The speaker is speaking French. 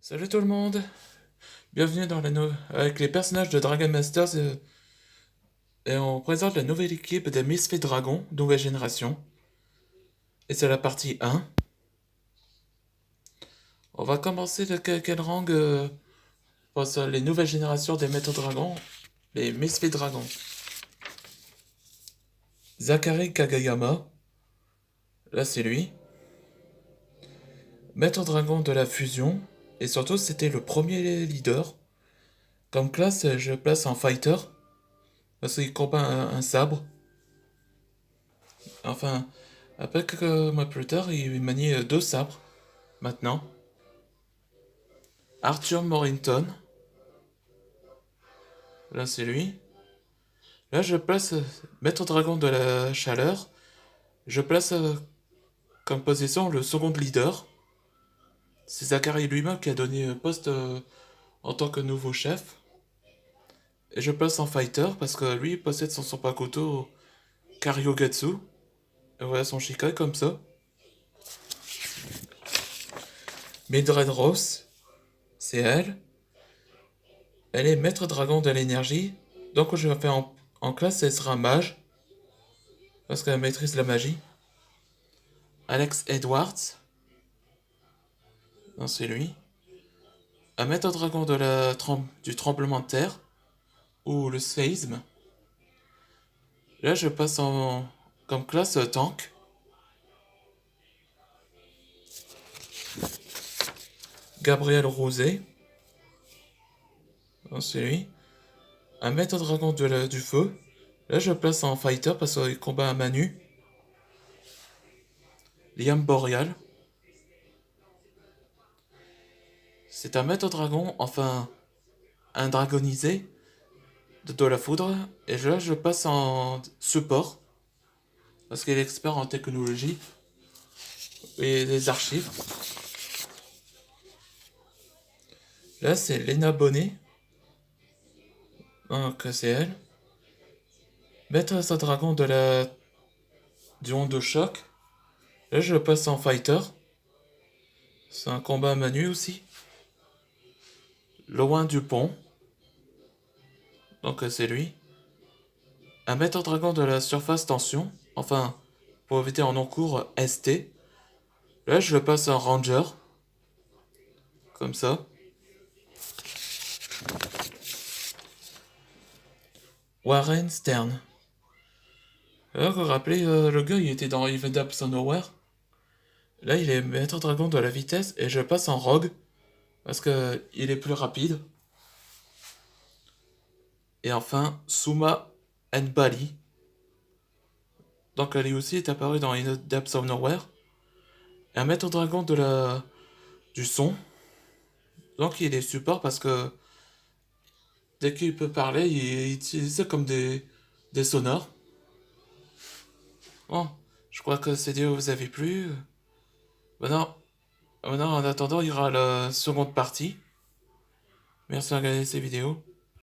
Salut tout le monde, bienvenue dans avec les personnages de Dragon Masters et on présente la nouvelle équipe des Misfits Dragons, nouvelle génération. Et c'est la partie 1. On va commencer de quel rang pour les nouvelles générations des Maîtres Dragons, les Misfits Dragons. Zachary Kagayama, là c'est lui. Maître Dragon de la fusion, et surtout c'était le premier leader. Comme classe, je place en fighter, parce qu'il combat un sabre. Enfin, après quelques mois plus tard, il manie deux sabres, maintenant. Arthur Morrington, là c'est lui. Là je place Maître Dragon de la Chaleur. Je place comme position le second leader. C'est Zachary lui-même qui a donné poste en tant que nouveau chef. Et je place en fighter parce que lui il possède son Sanpakuto Karyogatsu. Et voilà son Shikai comme ça. Mildred Rose, c'est elle. Elle est maître dragon de l'énergie. Donc je vais faire en classe, elle sera mage. Parce qu'elle maîtrise la magie. Alex Edwards. Non, c'est lui. Un maître dragon du tremblement de terre. Ou le séisme. Là je passe comme classe tank. Gabriel Rosé. Non, c'est lui. Un maître dragon du feu. Là je place en fighter parce qu'il combat à main nue. Liam Boreal. C'est un maître dragon, enfin un dragonisé de la foudre. Et là je passe en support. Parce qu'il est expert en technologie et les archives. Là c'est Lena Bonnet. Donc c'est elle. Maître dragon du monde de choc. Là je passe en fighter. C'est un combat à main nue aussi. Loin Dupont. Donc c'est lui. Un maître dragon de la surface tension. Enfin, pour éviter en non-cours ST. Là je le passe en ranger. Comme ça. Warren Stern. Là vous vous rappelez, le gars il était dans Even Depths of Nowhere. Là il est maître dragon de la vitesse et je passe en rogue. Parce que il est plus rapide. Et enfin, Suma Nbali. Donc elle aussi est apparue dans In the Depths of Nowhere. Et un maître dragon du son. Donc il est support parce que dès qu'il peut parler, il utilise ça comme des sonores. Bon, je crois que ces vidéos vous avez plu. Maintenant, en attendant, il y aura la seconde partie. Merci de regarder ces vidéos.